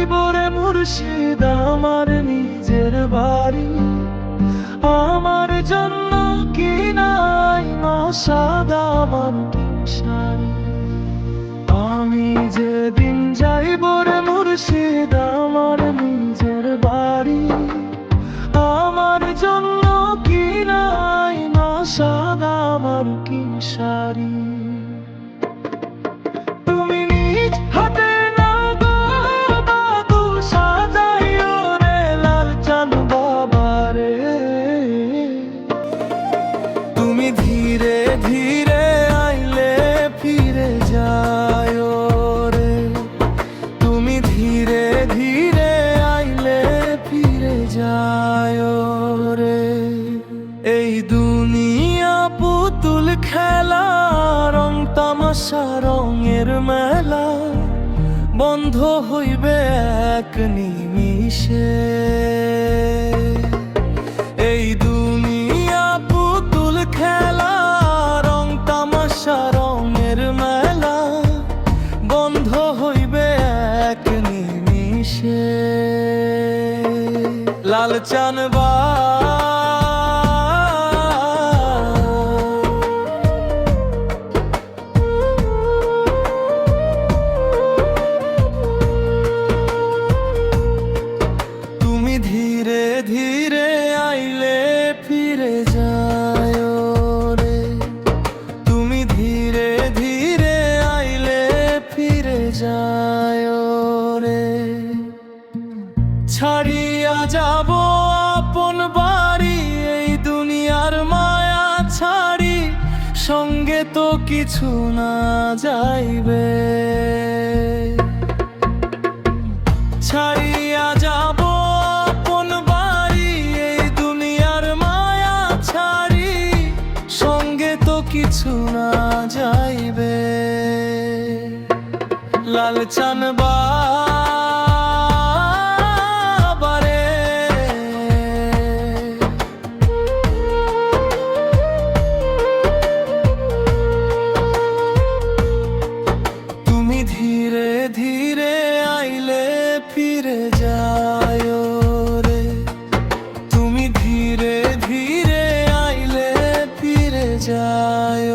যাইবরে মুর্শিদ আমার নিজের বাড়ি। আমার জন্য কি নাই সাদা আমার শাড়ি। আমি যেদিন যাইবরে মুর্শিদ আমার নিজের বাড়ি। আমার জন্য কি নাই সাদা আমার কি শাড়ি। তুমি নিজ হাতে না গো বাবু সাজাইও রে লাল চাঁদ বাবারে। তুমি ধীরে ধীরে আইলে ফিরে যায় রে। তুমি ধীরে ধীরে আইলে ফিরে যায় রে। এই দুনিয়া পুতুল খেলা, রং তামাশা রঙের মেলা, বন্ধ হইবে এক নিমিষে। এই দুনিয়া পুতুল খেলা, রং তামাশা রঙের মেলা, বন্ধ হইবে এক নিমিষে। লাল চান ধীরে ধীরে আইলে ফিরে যায় রে। তুমি ধীরে ধীরে আইলে ফিরে যায় রে। ছাড়িয়া যাব আপন বাড়ি, এই দুনিয়ার মায়া ছাড়ি, সঙ্গে তো কিছু না যাইবে। ছাড়িয়া যাব কিছু না যাইবে। লাল চান বাবারে। তুমি ধীরে ধীরে আইলে ফিরে যায় রে। তুমি ধীরে ধীরে আইলে ফিরে যায়।